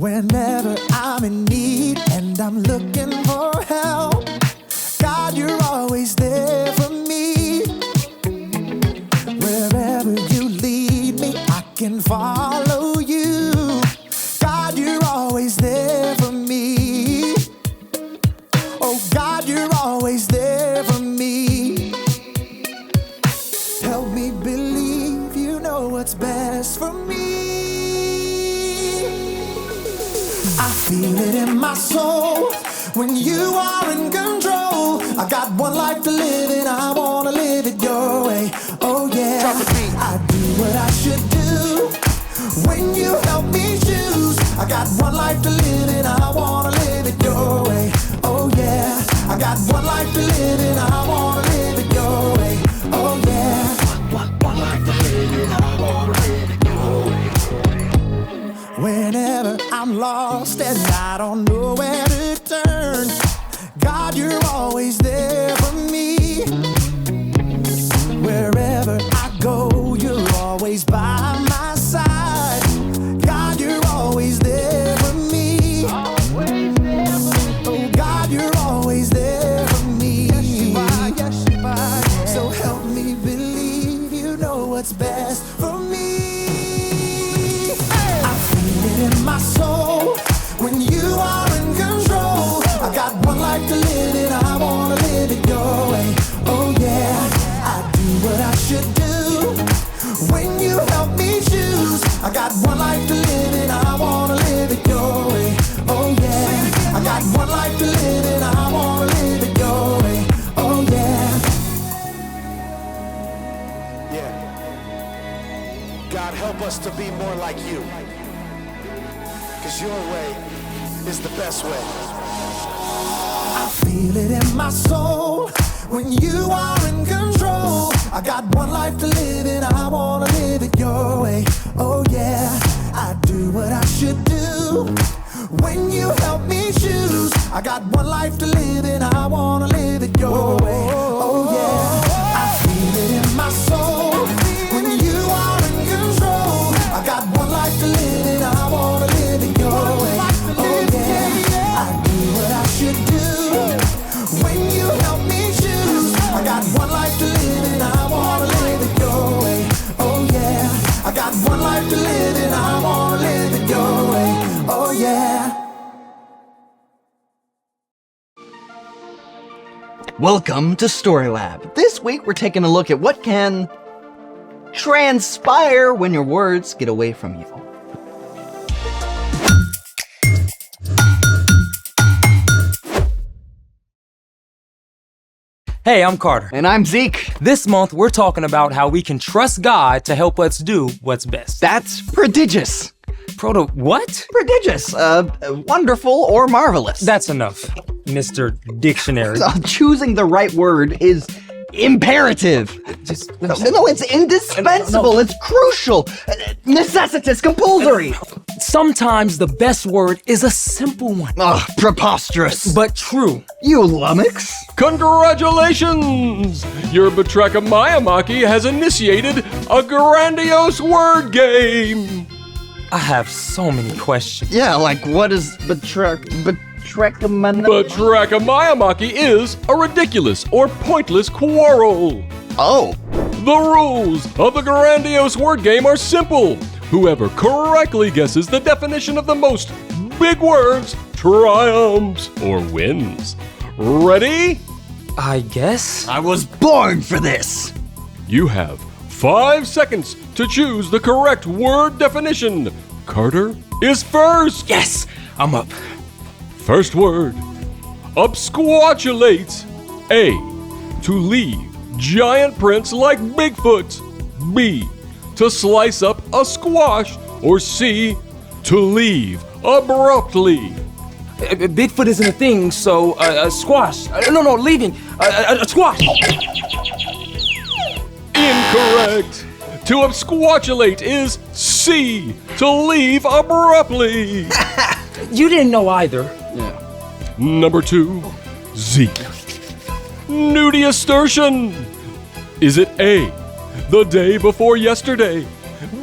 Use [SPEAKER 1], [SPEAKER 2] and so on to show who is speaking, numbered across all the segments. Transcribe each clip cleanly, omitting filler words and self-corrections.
[SPEAKER 1] Whenever I'm in need and I'm looking for help, God, you're always there for me. Wherever you lead me, I can follow you. God, you're always there for me. Oh, God, you're always there for me. Help me believe you know what's best for me. I feel it in my soul when you are in control. I got one life to live and I wanna live it your way. Oh yeah, I do what I should do when you help me choose. I got one life to live and I wanna live it your way. Oh yeah, I got one life to live and I wanna live it your way. Oh yeah, one life to live and I wanna live it your way. Whenever I'm lost and I don't know where to turn, God, you're always there for me. Wherever I go, you're always by my side. God, you're always there for me. Oh, God, you're always there for me. Yes, you are. So help me believe you know what's best for me. I feel it in my soul when you are in control. I got one life to live and I wanna live it your way. Oh yeah, I do what I should do when you help me choose. I got one life to live and I wanna live it your way. Oh yeah, I got one life to live and I wanna live it your way. Oh yeah.
[SPEAKER 2] Yeah. God, help us to be more like you. 'Cause your way is the best way.
[SPEAKER 1] I feel it in my soul when you are in control. I got one life to live and I wanna live it your way. Oh yeah, I do what I should do when you help me choose. I got one life to live and I wanna live it your way. Oh yeah, I feel it in my soul when you are in control. I got one life to live and I wanna live it your way. Oh yeah, I do what I should do when you help me choose. I got one life to live and I wanna live it your way. Oh yeah, I got one life to live and I wanna live it your way. Oh yeah.
[SPEAKER 3] Welcome to Story Lab. This week we're taking a look at what can transpire when your words get away from you.
[SPEAKER 4] Hey, I'm Carter.
[SPEAKER 3] And I'm Zeke.
[SPEAKER 4] This month, we're talking about how we can trust God to help us do what's best.
[SPEAKER 3] That's prodigious.
[SPEAKER 4] What?
[SPEAKER 3] Prodigious. Wonderful or marvelous.
[SPEAKER 4] That's enough, Mr. Dictionary.
[SPEAKER 3] Choosing the right word is imperative. No, it's indispensable. It's crucial. Necessitous, compulsory.
[SPEAKER 4] Sometimes the best word is a simple one.
[SPEAKER 3] Ugh, preposterous.
[SPEAKER 4] But true.
[SPEAKER 3] You lummox.
[SPEAKER 5] Congratulations! Your Batreka Miyamaki has initiated a grandiose word game!
[SPEAKER 4] I have so many questions.
[SPEAKER 3] Yeah, like what is Batreka
[SPEAKER 5] Miyamaki is a ridiculous or pointless quarrel.
[SPEAKER 3] Oh.
[SPEAKER 5] The rules of the grandiose word game are simple. Whoever correctly guesses the definition of the most big words triumphs or wins. Ready?
[SPEAKER 4] I guess.
[SPEAKER 3] I was born for this.
[SPEAKER 5] You have 5 seconds to choose the correct word definition. Carter is first.
[SPEAKER 4] Yes, I'm up.
[SPEAKER 5] First word. Absquatulate. A. To leave giant prints like Bigfoot. B. To slice up a squash. Or C. To leave abruptly.
[SPEAKER 4] Bigfoot isn't a thing, so squash. No, leaving. A squash.
[SPEAKER 5] Incorrect. To absquatulate is C. To leave abruptly.
[SPEAKER 4] You didn't know either.
[SPEAKER 3] Yeah.
[SPEAKER 5] Number 2. Zeke. Nudistortion. Is it A. The day before yesterday?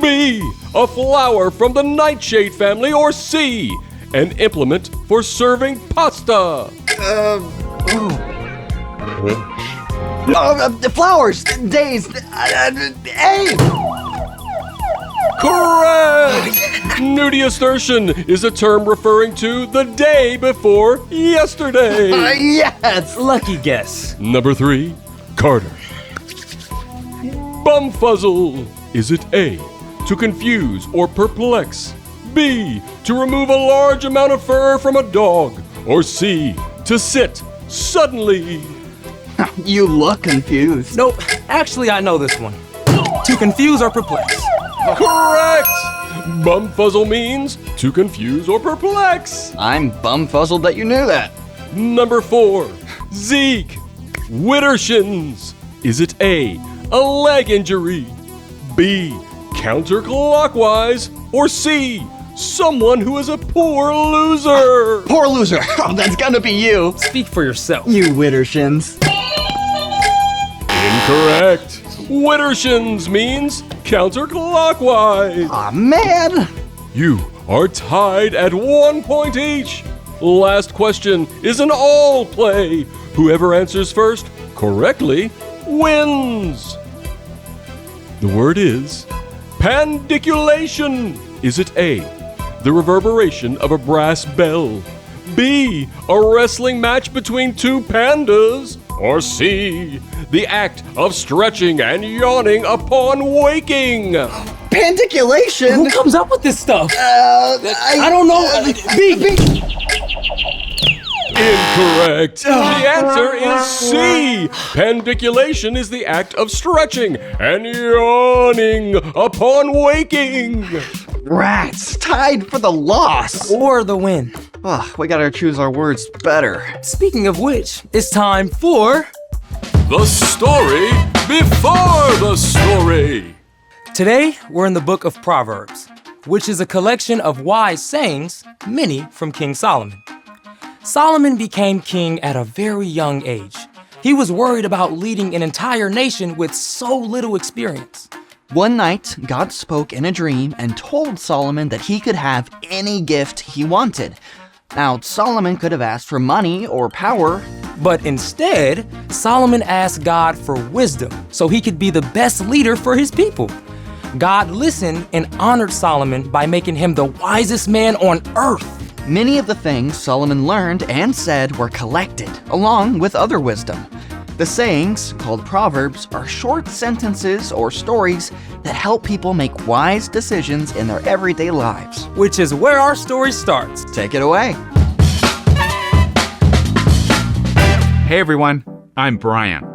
[SPEAKER 5] B. A flower from the nightshade family? Or C. an implement for serving pasta.
[SPEAKER 3] Flowers, days, A!
[SPEAKER 5] Correct! Nudistortion is a term referring to the day before yesterday.
[SPEAKER 3] Yes!
[SPEAKER 4] Lucky guess.
[SPEAKER 5] Number 3, Carter. Bumfuzzle. Is it A, to confuse or perplex? B, to remove a large amount of fur from a dog? Or C, to sit suddenly?
[SPEAKER 3] You look confused.
[SPEAKER 4] Nope, actually I know this one. To confuse or perplex.
[SPEAKER 5] Correct! Bumfuzzle means to confuse or perplex.
[SPEAKER 3] I'm bumfuzzled that you knew that.
[SPEAKER 5] Number 4, Zeke. Widdershins. Is it A, a leg injury? B, counterclockwise? Or C, someone who is a poor loser?
[SPEAKER 3] Poor loser. Oh, that's gonna be you.
[SPEAKER 4] Speak for yourself.
[SPEAKER 3] You Widdershins.
[SPEAKER 5] Incorrect. Widdershins means counterclockwise.
[SPEAKER 3] Aw, man.
[SPEAKER 5] You are tied at 1 point each. Last question is an all play. Whoever answers first correctly wins. The word is pandiculation. Is it A, the reverberation of a brass bell? B, a wrestling match between two pandas? Or C, the act of stretching and yawning upon waking?
[SPEAKER 3] Pandiculation?
[SPEAKER 4] Who comes up with this stuff?
[SPEAKER 3] I
[SPEAKER 4] don't know. B.
[SPEAKER 5] Incorrect. The answer is C. Pandiculation is the act of stretching and yawning upon waking.
[SPEAKER 3] Rats, tied for the loss.
[SPEAKER 4] Or the win.
[SPEAKER 3] Ugh, we gotta choose our words better.
[SPEAKER 4] Speaking of which, it's time for
[SPEAKER 5] The story before the story.
[SPEAKER 4] Today, we're in the book of Proverbs, which is a collection of wise sayings, many from King Solomon. Solomon became king at a very young age. He was worried about leading an entire nation with so little experience.
[SPEAKER 3] One night, God spoke in a dream and told Solomon that he could have any gift he wanted. Now, Solomon could have asked for money or power,
[SPEAKER 4] But instead, Solomon asked God for wisdom so he could be the best leader for his people. God listened and honored Solomon by making him the wisest man on earth.
[SPEAKER 3] Many of the things Solomon learned and said were collected, along with other wisdom. The sayings, called Proverbs, are short sentences or stories that help people make wise decisions in their everyday lives.
[SPEAKER 4] Which is where our story starts.
[SPEAKER 3] Take it away.
[SPEAKER 6] Hey everyone, I'm Brian.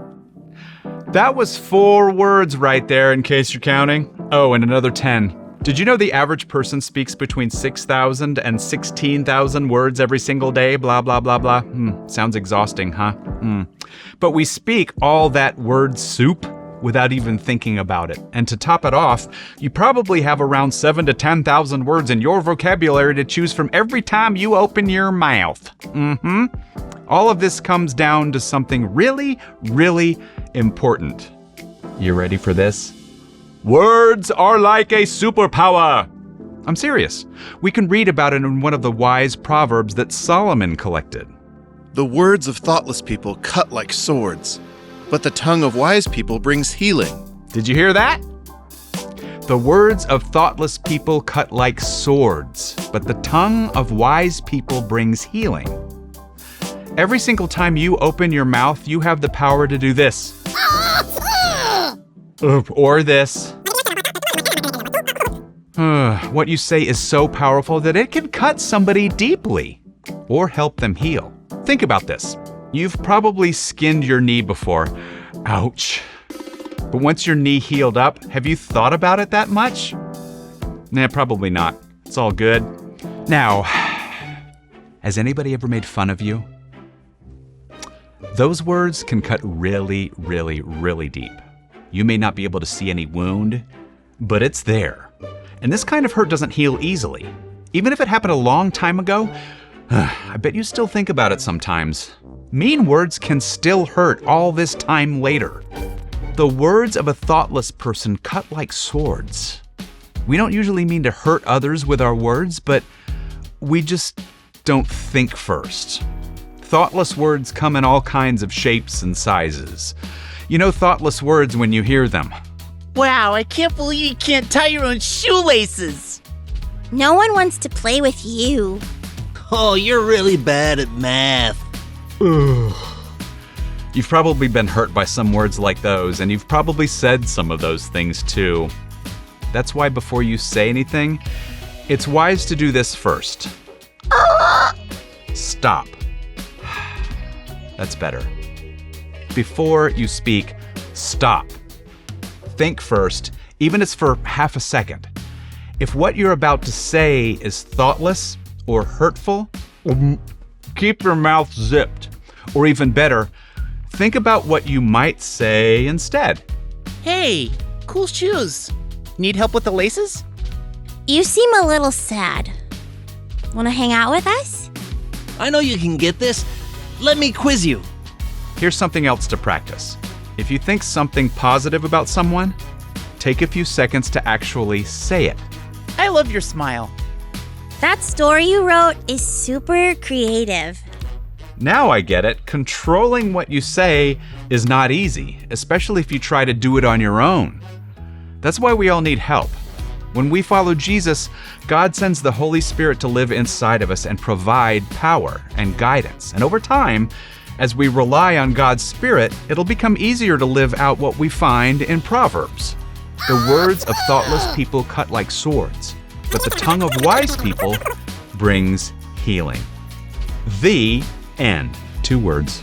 [SPEAKER 6] That was 4 words right there in case you're counting. Oh, and another 10. Did you know the average person speaks between 6,000 and 16,000 words every single day? Blah, blah, blah, blah. Sounds exhausting, huh? But we speak all that word soup without even thinking about it. And to top it off, you probably have around 7,000 to 10,000 words in your vocabulary to choose from every time you open your mouth. All of this comes down to something really, really important. You ready for this? Words are like a superpower. I'm serious. We can read about it in one of the wise proverbs that Solomon collected.
[SPEAKER 7] The words of thoughtless people cut like swords, but the tongue of wise people brings healing.
[SPEAKER 6] Did you hear that? The words of thoughtless people cut like swords, but the tongue of wise people brings healing. Every single time you open your mouth, you have the power to do this. Or this. What you say is so powerful that it can cut somebody deeply or help them heal. Think about this. You've probably skinned your knee before. Ouch. But once your knee healed up, have you thought about it that much? Nah, probably not. It's all good. Now, has anybody ever made fun of you? Those words can cut really, really, really deep. You may not be able to see any wound, but it's there. And this kind of hurt doesn't heal easily. Even if it happened a long time ago, I bet you still think about it sometimes. Mean words can still hurt all this time later. The words of a thoughtless person cut like swords. We don't usually mean to hurt others with our words, but We just don't think first. Thoughtless words come in all kinds of shapes and sizes. You know thoughtless words when you hear them.
[SPEAKER 8] Wow, I can't believe you can't tie your own shoelaces.
[SPEAKER 9] No one wants to play with you.
[SPEAKER 8] Oh, you're really bad at math.
[SPEAKER 6] You've probably been hurt by some words like those, and you've probably said some of those things too. That's why before you say anything, it's wise to do this first. Stop. That's better. Before you speak, stop. Think first, even if it's for half a second. If what you're about to say is thoughtless or hurtful, keep your mouth zipped. Or even better, think about what you might say instead.
[SPEAKER 8] Hey, cool shoes. Need help with the laces?
[SPEAKER 9] You seem a little sad. Want to hang out with us?
[SPEAKER 8] I know you can get this. Let me quiz you.
[SPEAKER 6] Here's something else to practice. If you think something positive about someone, take a few seconds to actually say it.
[SPEAKER 8] I love your smile.
[SPEAKER 9] That story you wrote is super creative.
[SPEAKER 6] Now I get it. Controlling what you say is not easy, especially if you try to do it on your own. That's why we all need help. When we follow Jesus, God sends the Holy Spirit to live inside of us and provide power and guidance. And over time, as we rely on God's Spirit, it'll become easier to live out what we find in Proverbs. The words of thoughtless people cut like swords, but the tongue of wise people brings healing. The end. 2 words.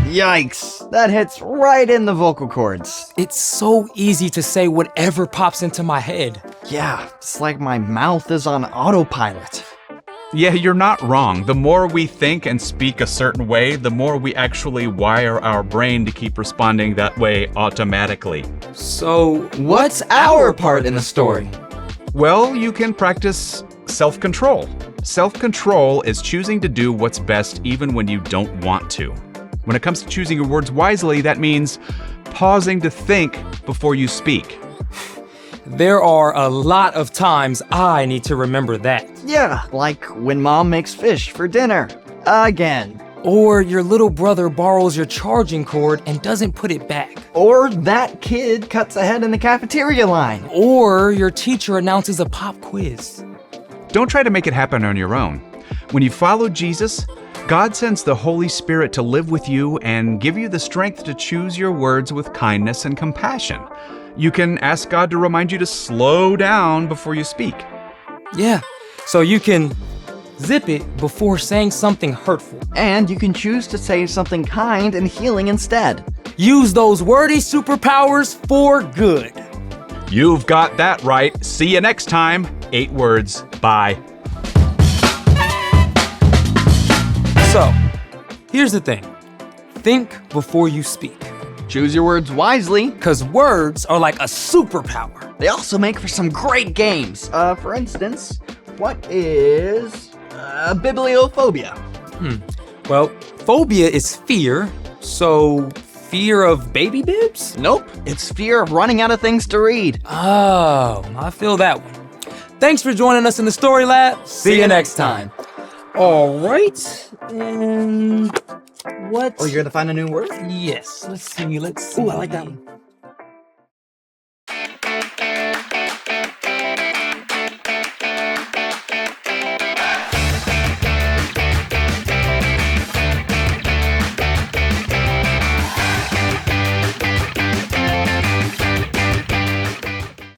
[SPEAKER 3] Yikes, that hits right in the vocal cords.
[SPEAKER 4] It's so easy to say whatever pops into my head.
[SPEAKER 3] Yeah, it's like my mouth is on autopilot.
[SPEAKER 6] Yeah, you're not wrong. The more we think and speak a certain way, the more we actually wire our brain to keep responding that way automatically.
[SPEAKER 4] So,
[SPEAKER 3] What's our part in the story?
[SPEAKER 6] Well, you can practice self-control. Self-control is choosing to do what's best even when you don't want to. When it comes to choosing your words wisely, that means pausing to think before you speak.
[SPEAKER 4] There are a lot of times I need to remember that.
[SPEAKER 3] Yeah, like when mom makes fish for dinner. Again.
[SPEAKER 4] Or your little brother borrows your charging cord and doesn't put it back.
[SPEAKER 3] Or that kid cuts ahead in the cafeteria line.
[SPEAKER 4] Or your teacher announces a pop quiz.
[SPEAKER 6] Don't try to make it happen on your own. When you follow Jesus, God sends the Holy Spirit to live with you and give you the strength to choose your words with kindness and compassion. You can ask God to remind you to slow down before you speak.
[SPEAKER 4] Yeah, so you can zip it before saying something hurtful.
[SPEAKER 3] And you can choose to say something kind and healing instead.
[SPEAKER 4] Use those wordy superpowers for good.
[SPEAKER 6] You've got that right. See you next time. 8 words. Bye.
[SPEAKER 4] So, here's the thing. Think before you speak.
[SPEAKER 3] Choose your words wisely.
[SPEAKER 4] Because words are like a superpower.
[SPEAKER 3] They also make for some great games. For instance, what is bibliophobia?
[SPEAKER 4] Well, phobia is fear, so fear of baby bibs?
[SPEAKER 3] Nope, it's fear of running out of things to read.
[SPEAKER 4] Oh, I feel that one. Thanks for joining us in the Story Lab. See you next time. All right, and what?
[SPEAKER 3] Oh, you're gonna find a new word?
[SPEAKER 4] Yes, let's see.
[SPEAKER 3] Ooh, I like that one.